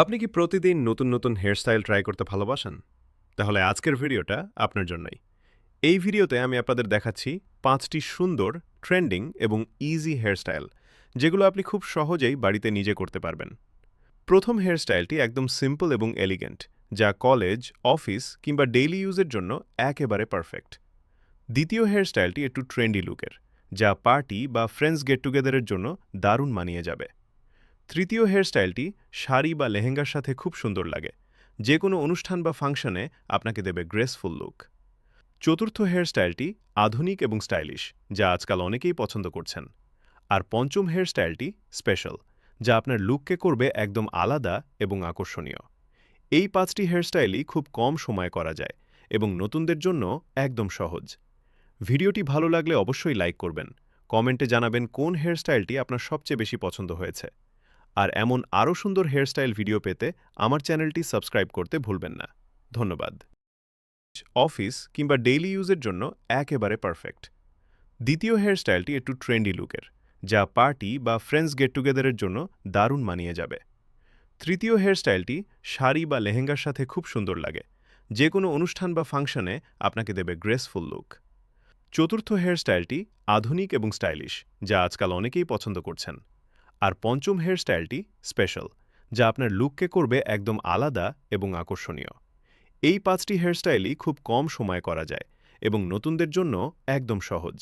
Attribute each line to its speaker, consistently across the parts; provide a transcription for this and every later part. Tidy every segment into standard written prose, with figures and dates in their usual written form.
Speaker 1: আপনি কি প্রতিদিন নতুন হেয়ারস্টাইল ট্রাই করতে ভালোবাসেন? তাহলে আজকের ভিডিওটা আপনার জন্যই। এই ভিডিওতে আমি আপনাদের দেখাচ্ছি ৫টি সুন্দর, ট্রেন্ডিং এবং ইজি হেয়ারস্টাইল, যেগুলো আপনি খুব সহজেই বাড়িতে নিজে করতে পারবেন। প্রথম হেয়ারস্টাইলটি একদম সিম্পল এবং এলিগেন্ট, যা কলেজ, অফিস কিংবা ডেইলি ইউজের জন্য একেবারে পারফেক্ট। দ্বিতীয় হেয়ারস্টাইলটি একটু ট্রেন্ডি লুকের, যা পার্টি বা ফ্রেন্ডস গেট টুগেদারের জন্য দারুণ মানিয়ে যাবে। তৃতীয় হেয়ারস্টাইলটি শাড়ি বা লেহেঙ্গার সাথে খুব সুন্দর লাগে, যে কোনো অনুষ্ঠান বা ফাংশনে আপনাকে দেবে গ্রেসফুল লুক। চতুর্থ হেয়ারস্টাইলটি আধুনিক এবং স্টাইলিশ, যা আজকাল অনেকেই পছন্দ করছেন। আর পঞ্চম হেয়ারস্টাইলটি স্পেশাল, যা আপনার লুককে করবে একদম আলাদা এবং আকর্ষণীয়। এই ৫টি হেয়ারস্টাইলই খুব কম সময়ে করা যায় এবং নতুনদের জন্য একদম সহজ। ভিডিওটি ভালো লাগলে অবশ্যই লাইক করবেন, কমেন্টে জানাবেন কোন হেয়ারস্টাইলটি আপনার সবচেয়ে বেশি পছন্দ হয়েছে। আর এমন আরও সুন্দর হেয়ারস্টাইল ভিডিও পেতে আমার চ্যানেলটি সাবস্ক্রাইব করতে ভুলবেন না। ধন্যবাদ। অফিস কিংবা ডেইলি ইউজের জন্য একেবারে পারফেক্ট। দ্বিতীয় হেয়ারস্টাইলটি একটু ট্রেন্ডি লুকের, যা পার্টি বা ফ্রেন্ডস গেট টুগেদারের জন্য দারুণ মানিয়ে যাবে। তৃতীয় হেয়ারস্টাইলটি শাড়ি বা লেহেঙ্গার সাথে খুব সুন্দর লাগে, যে কোনো অনুষ্ঠান বা ফাংশনে আপনাকে দেবে গ্রেসফুল লুক। চতুর্থ হেয়ারস্টাইলটি আধুনিক এবং স্টাইলিশ, যা আজকাল অনেকেই পছন্দ করছেন। আর পঞ্চম হেয়ারস্টাইলটি স্পেশাল, যা আপনার লুককে করবে একদম আলাদা এবং আকর্ষণীয়। এই ৫টি হেয়ারস্টাইলই খুব কম সময়ে করা যায় এবং নতুনদের জন্য একদম সহজ।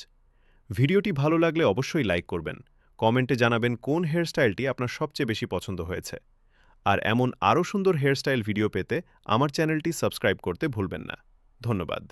Speaker 1: ভিডিওটি ভালো লাগলে অবশ্যই লাইক করবেন, কমেন্টে জানাবেন কোন হেয়ারস্টাইলটি আপনার সবচেয়ে বেশি পছন্দ হয়েছে। আর এমন আরও সুন্দর হেয়ারস্টাইল ভিডিও পেতে আমার চ্যানেলটি সাবস্ক্রাইব করতে ভুলবেন না। ধন্যবাদ।